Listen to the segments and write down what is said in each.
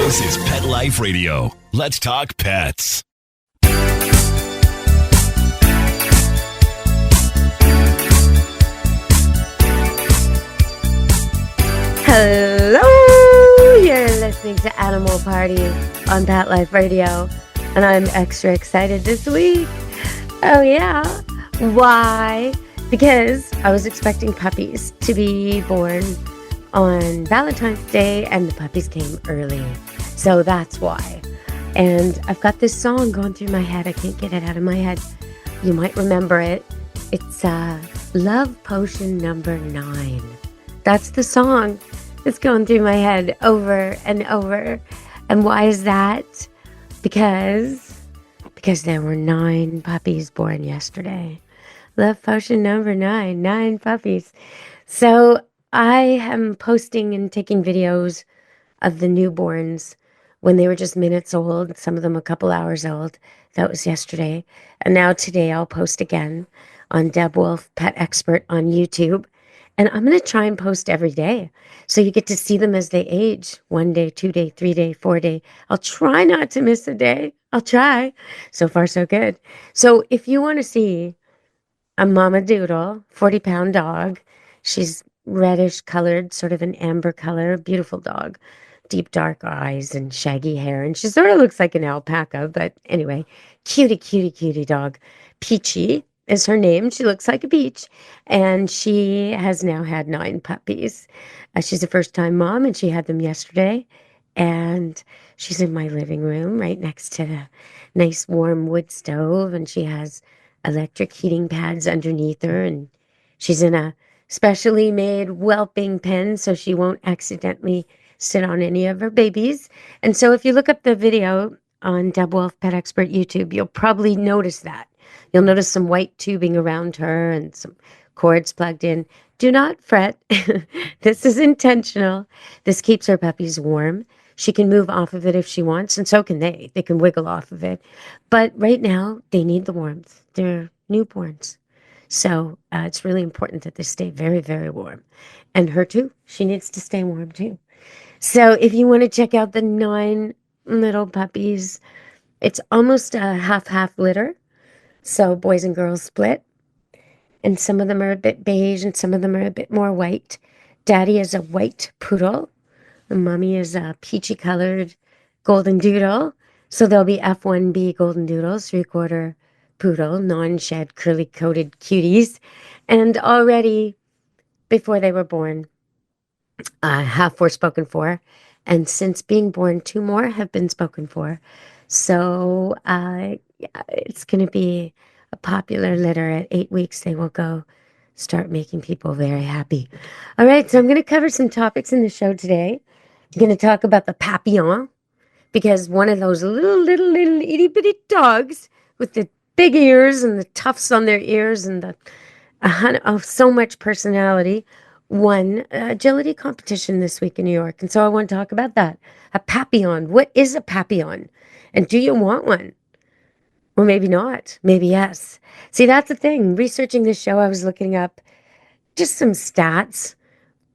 This is Pet Life Radio. Let's talk pets. Hello! You're listening to Animal Party on Pet Life Radio, and I'm extra excited this week. Oh yeah. Why? Because I was expecting puppies to be born on Valentine's Day, and the puppies came early. So that's why. And I've got this song going through my head. I can't get it out of my head. You might remember it. It's Love Potion number 9. That's the song that's going through my head over and over. And why is that? Because there were 9 puppies born yesterday. Love Potion number 9, 9 puppies. So I am posting and taking videos of the newborns when they were just minutes old, some of them a couple hours old. That was yesterday. And now today I'll post again on Deb Wolf Pet Expert on YouTube. And I'm going to try and post every day. So you get to see them as they age. 1 day, 2 day, 3 day, 4 day. I'll try not to miss a day. I'll try. So far, so good. So if you want to see a Mama Doodle, 40-pound dog, she's reddish colored, sort of an amber color, beautiful dog, deep dark eyes and shaggy hair. And she sort of looks like an alpaca, but anyway, cutie dog. Peachy is her name. She looks like a peach, and she has now had 9 puppies. She's a first-time mom, and she had them yesterday, and she's in my living room right next to the nice warm wood stove, and she has electric heating pads underneath her, and she's in a specially made whelping pen so she won't accidentally sit on any of her babies. And so if you look up the video on Deb Wolf Pet Expert YouTube, you'll probably notice that. You'll notice some white tubing around her and some cords plugged in. Do not fret. This is intentional. This keeps her puppies warm. She can move off of it if she wants, and so can they. They can wiggle off of it. But right now, they need the warmth. They're newborns. So it's really important that they stay very, very warm. And her too. She needs to stay warm too. So if you want to check out the 9 little puppies, it's almost a half litter. So boys and girls split. And some of them are a bit beige and some of them are a bit more white. Daddy is a white poodle. And mommy is a peachy colored golden doodle. So there'll be F1B golden doodles, 3/4 poodle, non-shed, curly-coated cuties. And already, before they were born, half were spoken for. And since being born, 2 more have been spoken for. So it's going to be a popular litter. At 8 weeks, they will go start making people very happy. All right, so I'm going to cover some topics in the show today. I'm going to talk about the Papillon, because one of those little itty-bitty dogs with the big ears and the tufts on their ears and so much personality won an agility competition this week in New York. And so I want to talk about that. A Papillon. What is a Papillon? And do you want one? Or maybe not. Maybe yes. See, that's the thing. Researching this show, I was looking up just some stats.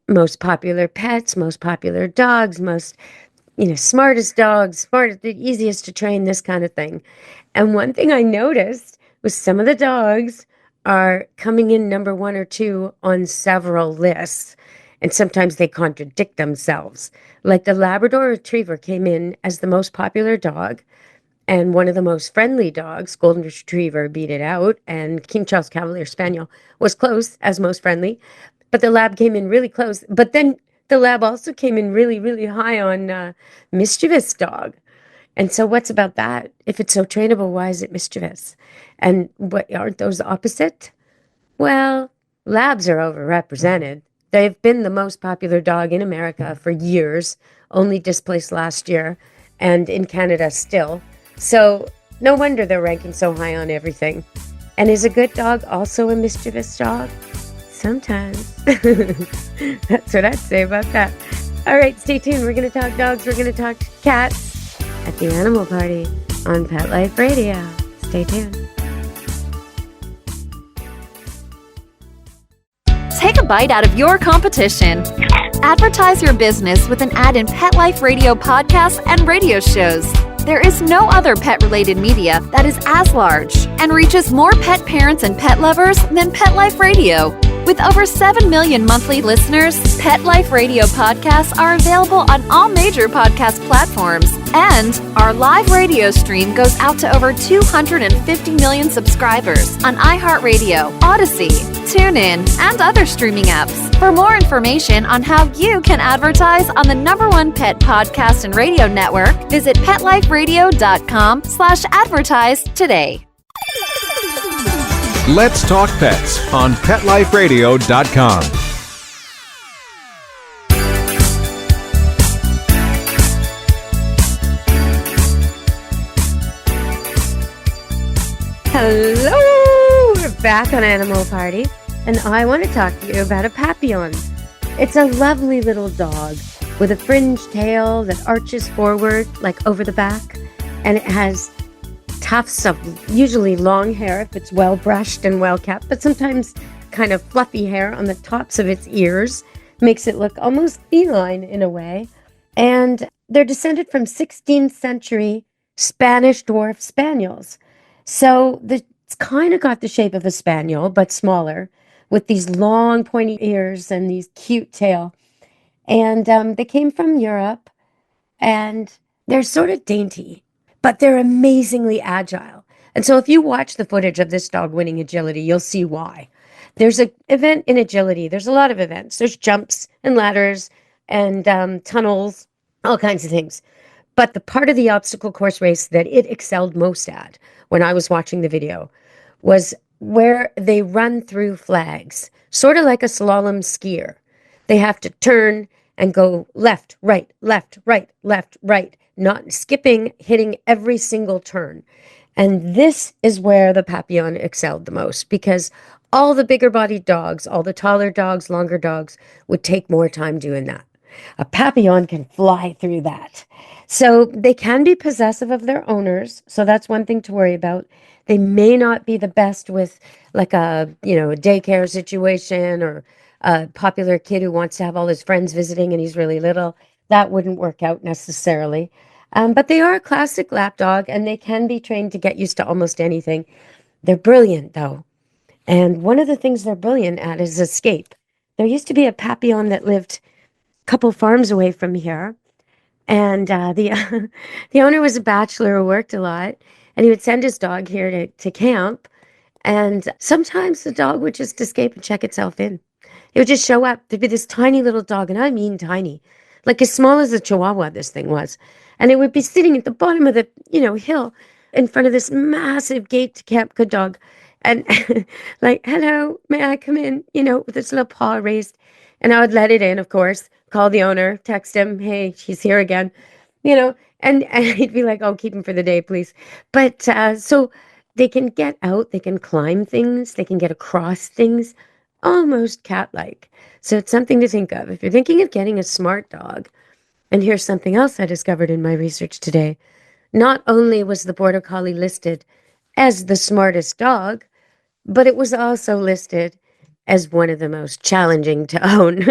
Most popular pets, most popular dogs, smartest dogs, the easiest to train, this kind of thing. And one thing I noticed was some of the dogs are coming in number 1 or 2 on several lists. And sometimes they contradict themselves. Like the Labrador Retriever came in as the most popular dog, and one of the most friendly dogs, Golden Retriever, beat it out, and King Charles Cavalier Spaniel was close as most friendly. But the Lab came in really close. But then the Lab also came in really, really high on mischievous dog. And so what's about that? If it's so trainable, why is it mischievous? And what aren't those opposite? Well, Labs are overrepresented. They've been the most popular dog in America for years, only displaced last year, and in Canada still. So no wonder they're ranking so high on everything. And is a good dog also a mischievous dog? Sometimes. That's what I'd say about that. All right, stay tuned. We're going to talk dogs. We're going to talk cats at the Animal Party on Pet Life Radio. Stay tuned. Take a bite out of your competition. Advertise your business with an ad in Pet Life Radio podcasts and radio shows. There is no other pet-related media that is as large and reaches more pet parents and pet lovers than Pet Life Radio. With over 7 million monthly listeners, Pet Life Radio podcasts are available on all major podcast platforms. And our live radio stream goes out to over 250 million subscribers on iHeartRadio, Odyssey, TuneIn, and other streaming apps. For more information on how you can advertise on the #1 pet podcast and radio network, visit PetLifeRadio.com/advertise today. Let's Talk Pets on PetLifeRadio.com. Hello! We're back on Animal Party, and I want to talk to you about a Papillon. It's a lovely little dog with a fringed tail that arches forward, like over the back, and it has tufts of usually long hair if it's well brushed and well kept, but sometimes kind of fluffy hair on the tops of its ears makes it look almost feline in a way. And they're descended from 16th century Spanish dwarf spaniels. So it's kind of got the shape of a spaniel, but smaller, with these long pointy ears and these cute tail. And they came from Europe, and they're sort of dainty, but they're amazingly agile. And so if you watch the footage of this dog winning agility, you'll see why. There's an event in agility. There's a lot of events. There's jumps and ladders and tunnels, all kinds of things. But the part of the obstacle course race that it excelled most at when I was watching the video was where they run through flags, sort of like a slalom skier. They have to turn and go left, right, left, right, left, right, not skipping, hitting every single turn. And this is where the Papillon excelled the most, because all the bigger bodied dogs, all the taller dogs, longer dogs would take more time doing that. A Papillon can fly through that. So they can be possessive of their owners. So that's one thing to worry about. They may not be the best with like a daycare situation or a popular kid who wants to have all his friends visiting and he's really little. That wouldn't work out necessarily. But they are a classic lap dog, and they can be trained to get used to almost anything. They're brilliant, though. And one of the things they're brilliant at is escape. There used to be a Papillon that lived a couple farms away from here. And the owner was a bachelor who worked a lot. And he would send his dog here to camp. And sometimes the dog would just escape and check itself in. It would just show up. There'd be this tiny little dog, and I mean tiny, like as small as a Chihuahua this thing was. And it would be sitting at the bottom of the, hill in front of this massive gate to Camp Good Dog. And like, hello, may I come in? With this little paw raised. And I would let it in, of course, call the owner, text him, hey, she's here again, and he'd be like, oh, keep him for the day, please. But so they can get out, they can climb things, they can get across things, almost cat-like. So it's something to think of. If you're thinking of getting a smart dog, and here's something else I discovered in my research today. Not only was the Border Collie listed as the smartest dog, but it was also listed as one of the most challenging to own.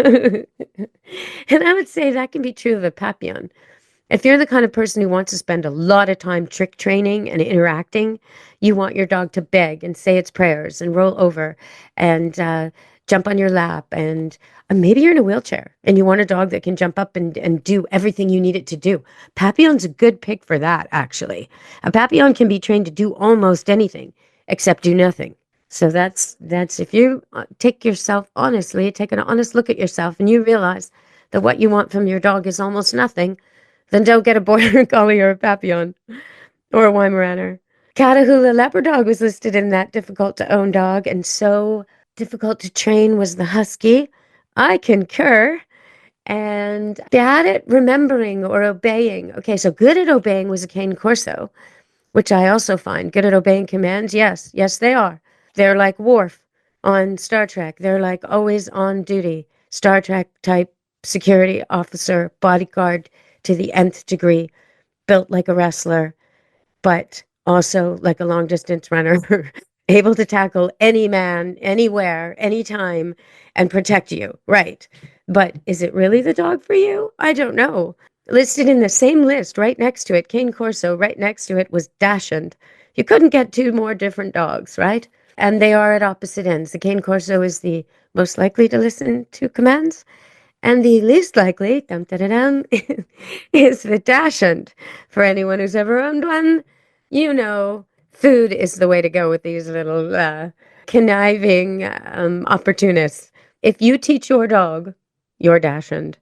And I would say that can be true of a Papillon. If you're the kind of person who wants to spend a lot of time trick training and interacting, you want your dog to beg and say its prayers and roll over and jump on your lap. And maybe you're in a wheelchair and you want a dog that can jump up and do everything you need it to do. Papillon's a good pick for that, actually. A Papillon can be trained to do almost anything except do nothing. So that's if you take an honest look at yourself and you realize that what you want from your dog is almost nothing, then don't get a Border Collie or a Papillon or a Weimaraner. Catahoula Leopard Dog was listed in that difficult to own dog, and so difficult to train was the Husky. I concur. And bad at remembering or obeying. Okay, so good at obeying was a Cane Corso, which I also find. Good at obeying commands? Yes, they are. They're like Worf on Star Trek. They're like always on duty. Star Trek type security officer, bodyguard to the nth degree, built like a wrestler, but also like a long distance runner able to tackle any man, anywhere, anytime, and protect you. Right. But is it really the dog for you? I don't know. Listed in the same list right next to it, Cane Corso, right next to it was Dachshund. You couldn't get two more different dogs, right? And they are at opposite ends. The Cane Corso is the most likely to listen to commands, and the least likely, dum da da dum, is the Dachshund. For anyone who's ever owned one, you know, food is the way to go with these little conniving opportunists. If you teach your dog, your Dachshund,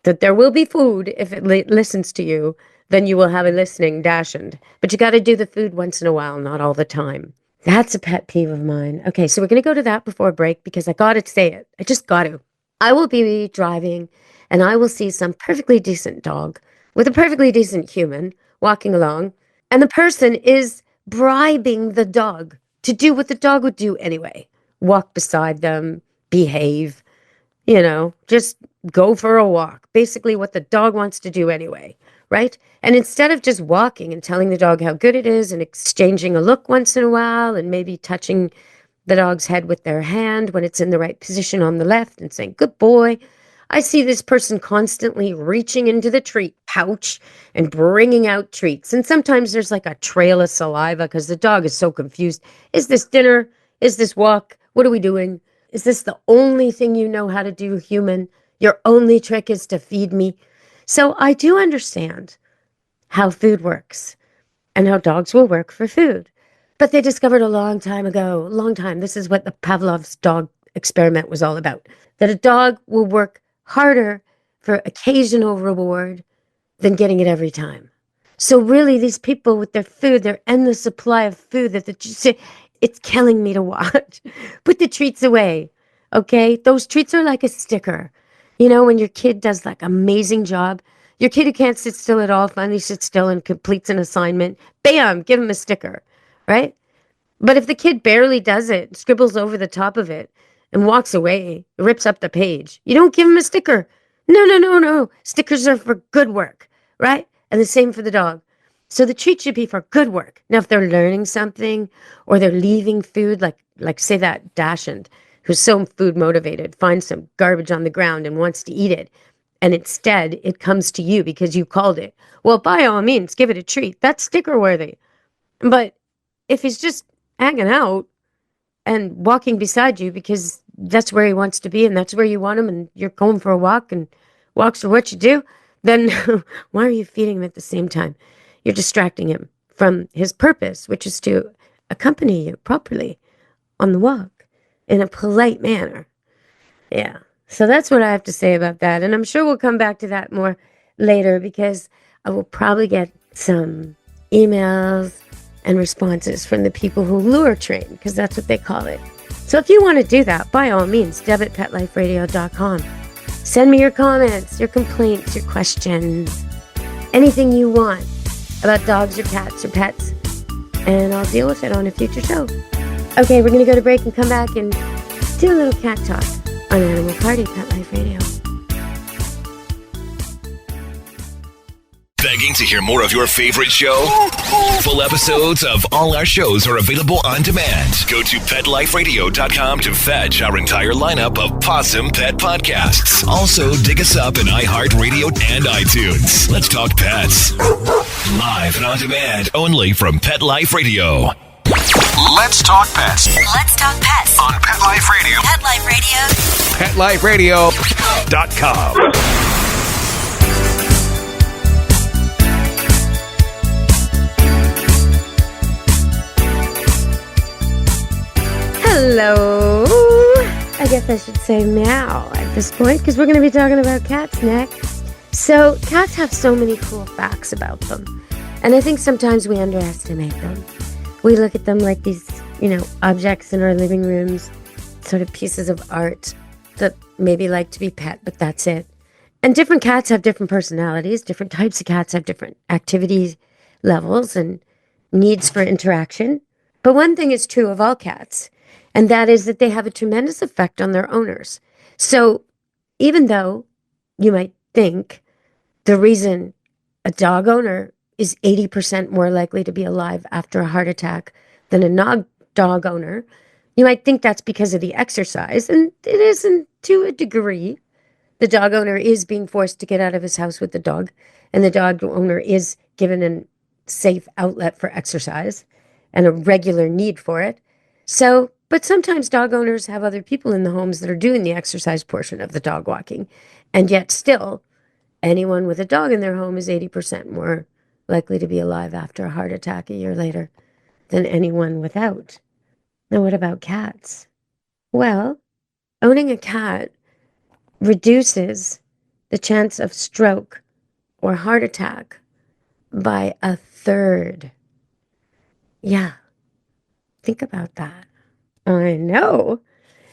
that there will be food if it listens to you, then you will have a listening Dachshund. But you got to do the food once in a while, not all the time. That's a pet peeve of mine. Okay, so we're going to go to that before break because I got to say it. I just got to. I will be driving and I will see some perfectly decent dog with a perfectly decent human walking along, and the person is bribing the dog to do what the dog would do anyway. Walk beside them, behave, just go for a walk. Basically what the dog wants to do anyway, right? And instead of just walking and telling the dog how good it is and exchanging a look once in a while and maybe touching the dog's head with their hand when it's in the right position on the left and saying, good boy, I see this person constantly reaching into the treat pouch and bringing out treats. And sometimes there's like a trail of saliva because the dog is so confused. Is this dinner? Is this walk? What are we doing? Is this the only thing you know how to do, human? Your only trick is to feed me. So I do understand how food works and how dogs will work for food. But they discovered a long time ago, this is what the Pavlov's dog experiment was all about, that a dog will work harder for occasional reward than getting it every time. So really, these people with their food, their endless supply of food, it's killing me to watch. Put the treats away, okay? Those treats are like a sticker. When your kid does like amazing job, your kid who can't sit still at all finally sits still and completes an assignment, bam, give him a sticker, right? But if the kid barely does it, scribbles over the top of it, and walks away, rips up the page, you don't give him a sticker. No. Stickers are for good work, right? And the same for the dog. So the treat should be for good work. Now, if they're learning something or they're leaving food, like say that Dachshund, who's so food motivated, finds some garbage on the ground and wants to eat it, and instead it comes to you because you called it, well, by all means, give it a treat. That's sticker worthy. But if he's just hanging out and walking beside you because that's where he wants to be and that's where you want him and you're going for a walk and walks are what you do, then why are you feeding him at the same time? You're distracting him from his purpose, which is to accompany you properly on the walk in a polite manner. Yeah. So that's what I have to say about that. And I'm sure we'll come back to that more later because I will probably get some emails and responses from the people who lure train, because that's what they call it. So if you want to do that, by all means, deb@petliferadio.com. Send me your comments, your complaints, your questions, anything you want about dogs or cats or pets, and I'll deal with it on a future show. Okay, we're going to go to break and come back and do a little cat talk on Animal Party Pet Life Radio. Begging to hear more of your favorite show? Full episodes of all our shows are available on demand. Go to PetLifeRadio.com to fetch our entire lineup of Possum Pet podcasts. Also, dig us up in iHeartRadio and iTunes. Let's talk pets. Live and on demand, only from Pet Life Radio. Let's talk pets. Let's talk pets On Pet Life Radio. Pet Life Radio. PetLifeRadio.com. Hello. I guess I should say meow at this point because we're going to be talking about cats next. So cats have so many cool facts about them. And I think sometimes we underestimate them. We look at them like these, objects in our living rooms, sort of pieces of art that maybe like to be pet, but that's it. And different cats have different personalities. Different types of cats have different activity levels and needs for interaction. But one thing is true of all cats, and that is that they have a tremendous effect on their owners. So even though you might think the reason a dog owner is 80% more likely to be alive after a heart attack than a dog owner, you might think that's because of the exercise, and it isn't to a degree. The dog owner is being forced to get out of his house with the dog, and the dog owner is given a safe outlet for exercise and a regular need for it. So, but sometimes dog owners have other people in the homes that are doing the exercise portion of the dog walking, and yet still, anyone with a dog in their home is 80% more likely to be alive after a heart attack a year later than anyone without. Now, what about cats? Well, owning a cat reduces the chance of stroke or heart attack by a third. Yeah, think about that. I know.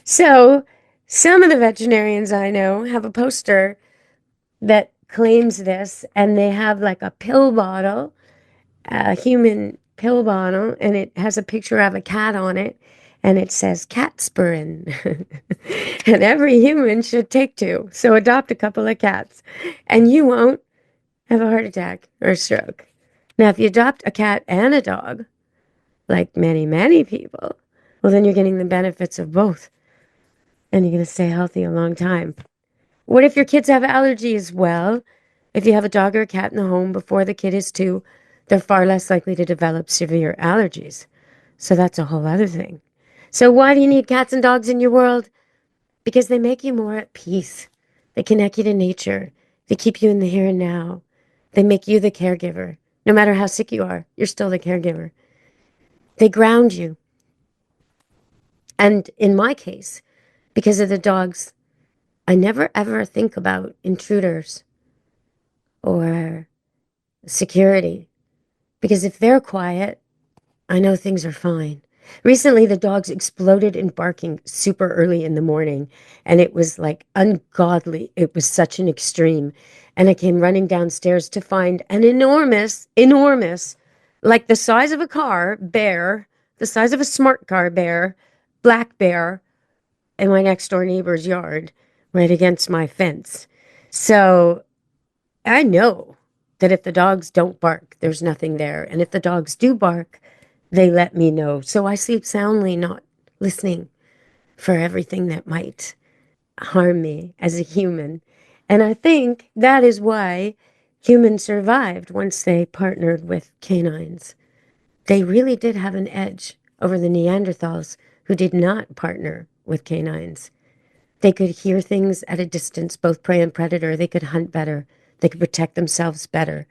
So, some of the veterinarians I know have a poster that claims this, and they have like a pill bottle, a human pill bottle, and it has a picture of a cat on it, and it says catspirin. And every human should take two. So adopt a couple of cats, and you won't have a heart attack or a stroke. Now, if you adopt a cat and a dog, like many, many people, well, then you're getting the benefits of both, and you're going to stay healthy a long time. What if your kids have allergies? Well, if you have a dog or a cat in the home before the kid is 2, they're far less likely to develop severe allergies. So that's a whole other thing. So why do you need cats and dogs in your world? Because they make you more at peace. They connect you to nature. They keep you in the here and now. They make you the caregiver. No matter how sick you are, you're still the caregiver. They ground you. And in my case, because of the dogs, I never ever think about intruders or security. Because if they're quiet, I know things are fine. Recently, the dogs exploded in barking super early in the morning, and it was like ungodly. It was such an extreme. And I came running downstairs to find an enormous, like the size of a car, bear, the size of a smart car bear, black bear, in my next door neighbor's yard, right against my fence. So I know that if the dogs don't bark, there's nothing there. And if the dogs do bark, they let me know. So I sleep soundly, not listening for everything that might harm me as a human. And I think that is why humans survived once they partnered with canines. They really did have an edge over the Neanderthals who did not partner with canines. They could hear things at a distance, both prey and predator. They could hunt better. They could protect themselves better.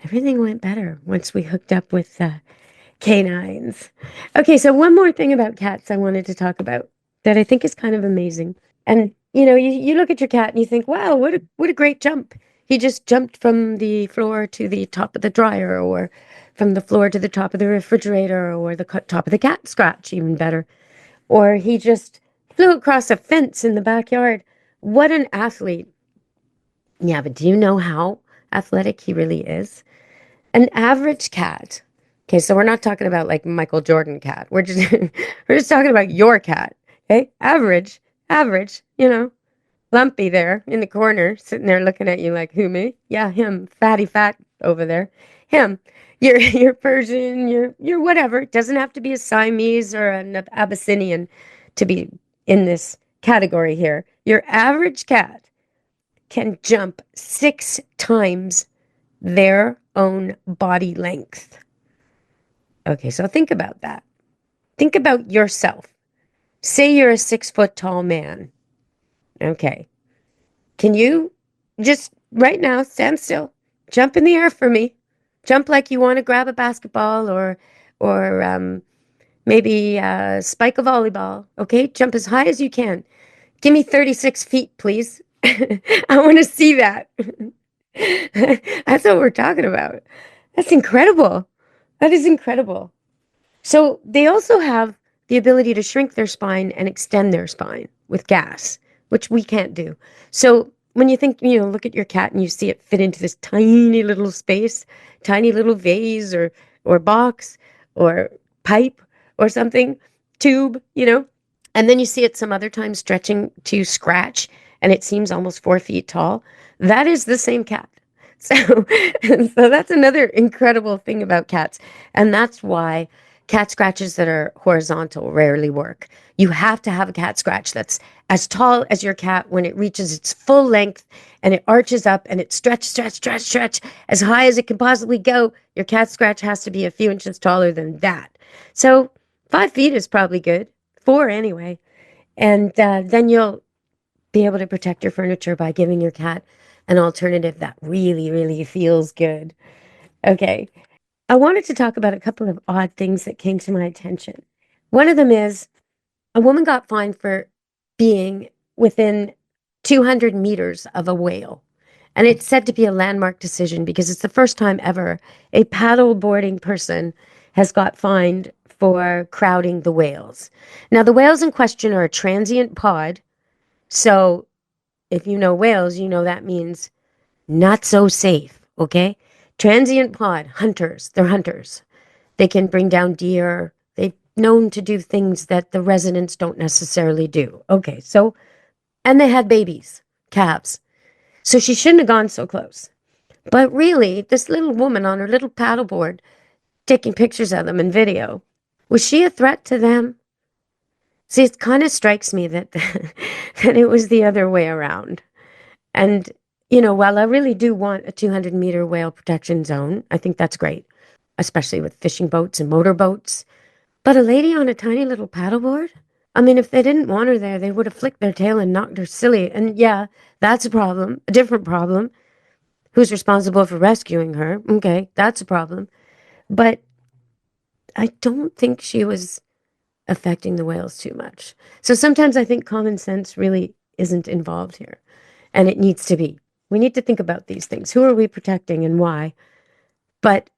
Everything went better once we hooked up with canines. Okay, so one more thing about cats I wanted to talk about that I think is kind of amazing. And, you look at your cat and you think, wow, what a great jump. He just jumped from the floor to the top of the dryer, or from the floor to the top of the refrigerator, or the top of the cat scratch, even better. Or he just flew across a fence in the backyard. What an athlete. Yeah, but do you know how athletic he really is? An average cat. Okay, so we're not talking about like Michael Jordan cat. We're just talking about your cat. Okay? Average, lumpy there in the corner, sitting there looking at you like, who, me? Yeah, him, fatty fat over there. Him. Your Persian, your whatever. It doesn't have to be a Siamese or an Abyssinian to be in this category here. Your average cat can jump 6 times their own body length. Okay, so think about that. Think about yourself. Say you're a 6 foot tall man. Okay. Can you just right now stand still? Jump in the air for me. Jump like you want to grab a basketball or maybe spike a volleyball. Okay, jump as high as you can. Give me 36 feet, please. I want to see that. That's what we're talking about. That's incredible. That is incredible. So they also have the ability to shrink their spine and extend their spine with gas, which we can't do. So when you think, look at your cat and you see it fit into this tiny little space, tiny little vase or box or pipe or something, tube, and then you see it some other time stretching to scratch and it seems almost 4 feet tall. That is the same cat. So that's another incredible thing about cats. And that's why cat scratches that are horizontal rarely work. You have to have a cat scratch that's as tall as your cat when it reaches its full length and it arches up and it stretch as high as it can possibly go. Your cat scratch has to be a few inches taller than that. So 5 feet is probably good. 4 anyway. And then you'll be able to protect your furniture by giving your cat an alternative that really, really feels good. Okay. I wanted to talk about a couple of odd things that came to my attention. One of them is a woman got fined for being within 200 meters of a whale. And it's said to be a landmark decision because it's the first time ever a paddle boarding person has got fined for crowding the whales. Now, the whales in question are a transient pod. So if you know whales, you know that means not so safe, okay? Transient pod, hunters, they're hunters. They can bring down deer. They've known to do things that the residents don't necessarily do. Okay, so, and they had babies, calves. So she shouldn't have gone so close. But really, this little woman on her little paddleboard, taking pictures of them in video, was she a threat to them? See, it kind of strikes me that, that it was the other way around. And, you know, while I really do want a 200-meter whale protection zone, I think that's great, especially with fishing boats and motorboats. But a lady on a tiny little paddleboard? I mean, if they didn't want her there, they would have flicked their tail and knocked her silly. And yeah, that's a problem, a different problem. Who's responsible for rescuing her? Okay, that's a problem. But I don't think she was affecting the whales too much. So sometimes I think common sense really isn't involved here. And it needs to be. We need to think about these things. Who are we protecting and why? But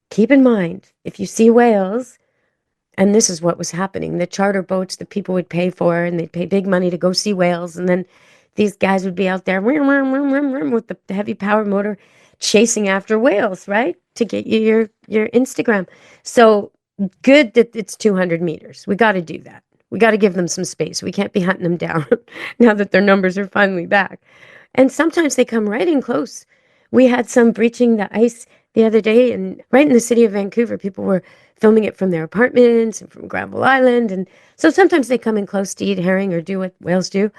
keep in mind, if you see whales, and this is what was happening, the charter boats that people would pay for, and they'd pay big money to go see whales, and then these guys would be out there with the heavy power motor chasing after whales, right? To get you your Instagram. So good that it's 200 meters. We got to do that. We got to give them some space. We can't be hunting them down now that their numbers are finally back. And sometimes they come right in close. We had some breaching the ice the other day, and right in the city of Vancouver, people were filming it from their apartments and from Granville Island. And so sometimes they come in close to eat herring or do what whales do.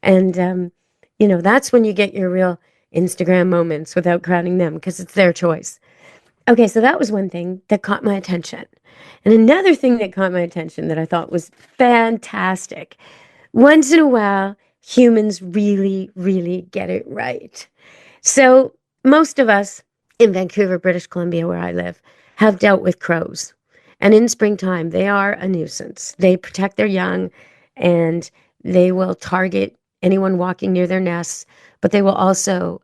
And, you know, that's when you get your real Instagram moments without crowding them because it's their choice. Okay, so that was one thing that caught my attention. And another thing that caught my attention that I thought was fantastic. Once in a while, humans really, really get it right. So most of us in Vancouver, British Columbia, where I live, have dealt with crows. And in springtime, they are a nuisance. They protect their young and they will target anyone walking near their nests, but they will also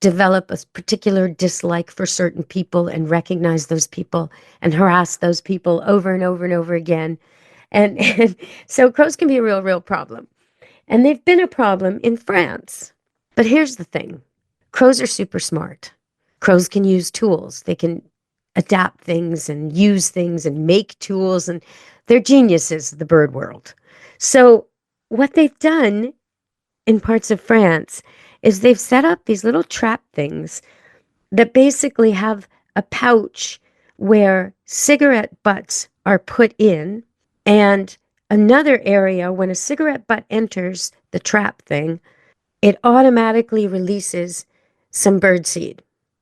develop a particular dislike for certain people and recognize those people and harass those people over and over and over again. And so crows can be a real problem. And they've been a problem in France. But here's the thing. Crows are super smart. Crows can use tools. They can adapt things and use things and make tools. And they're geniuses of the bird world. So what they've done in parts of France is they've set up these little trap things that basically have a pouch where cigarette butts are put in, and another area when a cigarette butt enters the trap thing, it automatically releases some birdseed.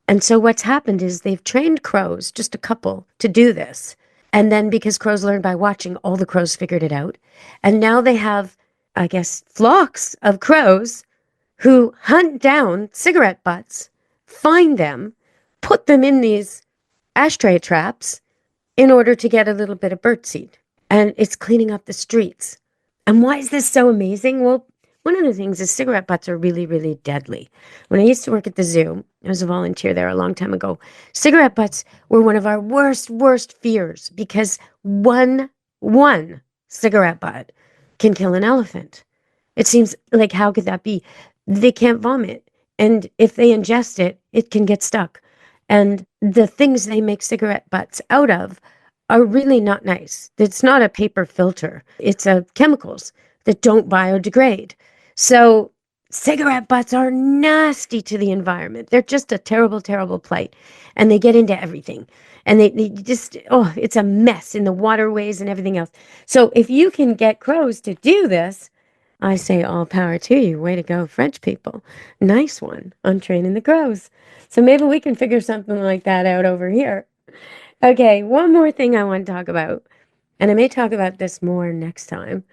And so what's happened is they've trained crows, just a couple, to do this. And then because crows learn by watching, all the crows figured it out. And now they have, I guess, flocks of crows who hunt down cigarette butts, find them, put them in these ashtray traps in order to get a little bit of birdseed. And it's cleaning up the streets. And why is this so amazing? Well, one of the things is cigarette butts are really, really deadly. When I used to work at the zoo, I was a volunteer there a long time ago, cigarette butts were one of our worst fears because one cigarette butt can kill an elephant. It seems like, how could that be? They can't vomit. And if they ingest it, it can get stuck. And the things they make cigarette butts out of are really not nice. It's not a paper filter. It's chemicals that don't biodegrade. So cigarette butts are nasty to the environment. They're just a terrible, terrible plight. And they get into everything. And they just, oh, it's a mess in the waterways and everything else. So if you can get crows to do this, I say all power to you. Way to go, French people. Nice one on training the crows. So maybe we can figure something like that out over here. Okay, one more thing I want to talk about. And I may talk about this more next time.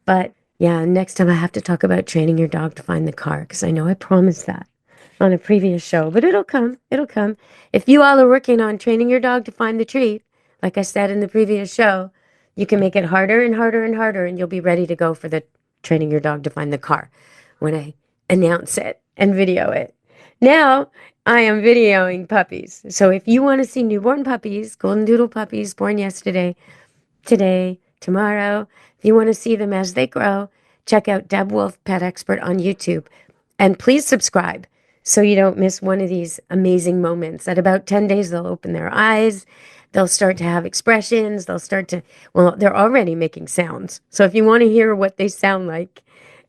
But yeah, next time I have to talk about training your dog to find the car, because I know I promised that on a previous show, but it'll come. It'll come. If you all are working on training your dog to find the treat, like I said in the previous show, you can make it harder and harder and harder, and you'll be ready to go for the training your dog to find the car when I announce it and video it. Now, I am videoing puppies. So if you want to see newborn puppies, golden doodle puppies born yesterday, today, tomorrow, if you want to see them as they grow, check out Deb Wolf Pet Expert on YouTube. And please subscribe so you don't miss one of these amazing moments. At about 10 days, they'll open their eyes. They'll start to have expressions. They'll start to, well, they're already making sounds. So if you want to hear what they sound like,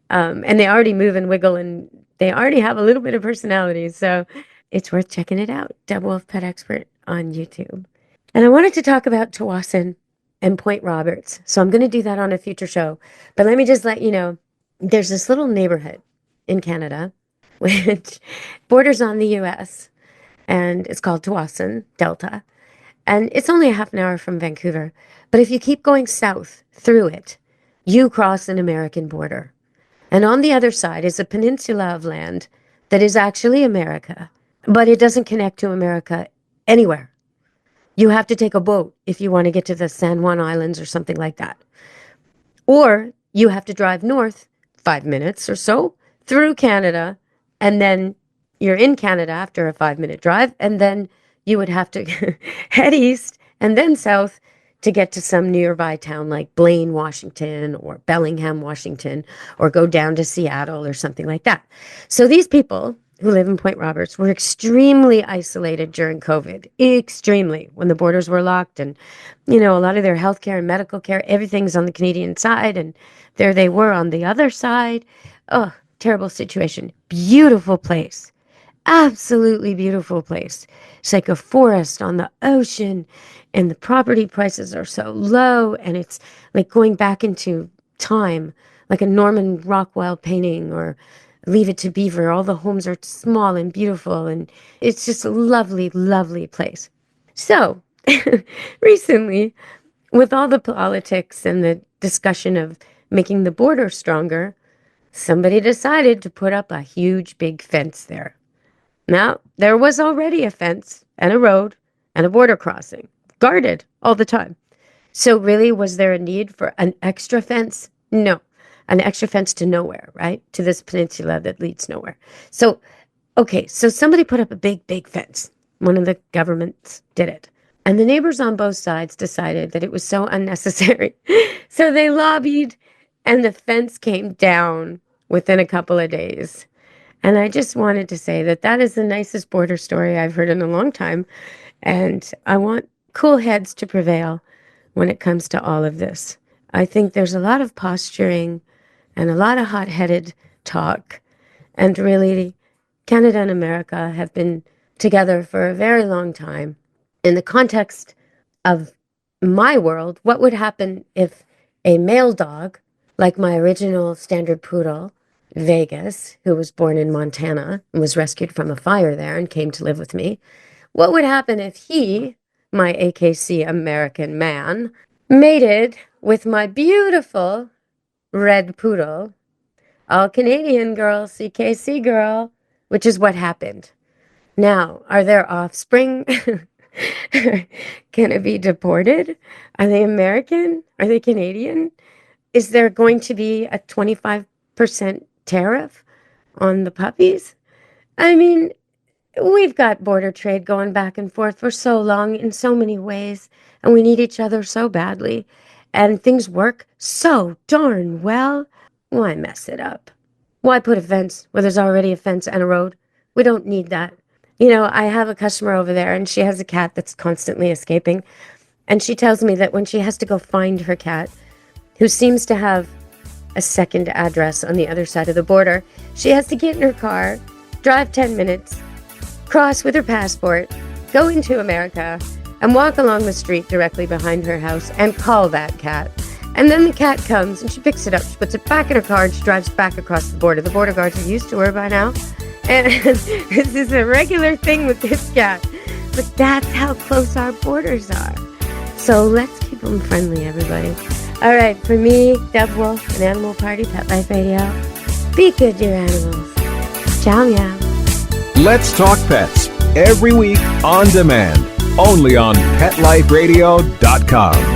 and they already move and wiggle and they already have a little bit of personality. So it's worth checking it out. Deb Wolf Pet Expert on YouTube. And I wanted to talk about Tawasin and Point Roberts. So I'm going to do that on a future show. But let me just let you know, there's this little neighborhood in Canada which borders on the U.S. and it's called Tawasin Delta. And it's only a half an hour from Vancouver. But if you keep going south through it, you cross an American border. And on the other side is a peninsula of land that is actually America, but it doesn't connect to America anywhere. You have to take a boat if you want to get to the San Juan Islands or something like that. Or you have to drive north 5 minutes or so through Canada, and then you're in Canada after a 5-minute drive, and then you would have to head east and then south to get to some nearby town like Blaine, Washington, or Bellingham, Washington, or go down to Seattle or something like that. So these people who live in Point Roberts were extremely isolated during COVID, extremely, when the borders were locked. And, you know, a lot of their healthcare and medical care, everything's on the Canadian side. And there they were on the other side. Oh, terrible situation. Beautiful place. Absolutely beautiful place. It's like a forest on the ocean, and the property prices are so low, and it's like going back into time, like a Norman Rockwell painting or Leave It to Beaver. All the homes are small and beautiful, and it's just a lovely, lovely place. So recently, with all the politics and the discussion of making the border stronger, somebody decided to put up a huge big fence there. Now, there was already a fence and a road and a border crossing, guarded all the time. So really, was there a need for an extra fence? No. An extra fence to nowhere, right? To this peninsula that leads nowhere. So, okay, so somebody put up a big, big fence. One of the governments did it. And the neighbors on both sides decided that it was so unnecessary. So they lobbied, and the fence came down within a couple of days. And I just wanted to say that that is the nicest border story I've heard in a long time. And I want cool heads to prevail when it comes to all of this. I think there's a lot of posturing and a lot of hot-headed talk. And really, Canada and America have been together for a very long time. In the context of my world, what would happen if a male dog, like my original standard poodle, Vegas, who was born in Montana and was rescued from a fire there and came to live with me, what would happen if he, my AKC American man, mated with my beautiful red poodle, all Canadian girl, CKC girl, which is what happened. Now, are their offspring going to be deported? Are they American? Are they Canadian? Is there going to be a 25% tariff on the puppies? I mean, we've got border trade going back and forth for so long in so many ways, and we need each other so badly, and things work so darn well. Why mess it up? Why put a fence where there's already a fence and a road? We don't need that. You know, I have a customer over there, and she has a cat that's constantly escaping, and she tells me that when she has to go find her cat, who seems to have a second address on the other side of the border. She has to get in her car, drive 10 minutes, cross with her passport, go into America, and walk along the street directly behind her house and call that cat. And then the cat comes and she picks it up, she puts it back in her car, and she drives back across the border. The border guards are used to her by now. And this is a regular thing with this cat. But that's how close our borders are. So let's keep them friendly, everybody. All right, for me, Deb Wolf, an Animal Party, Pet Life Radio. Be good to your animals. Ciao, meow. Let's Talk Pets every week on demand, only on PetLifeRadio.com.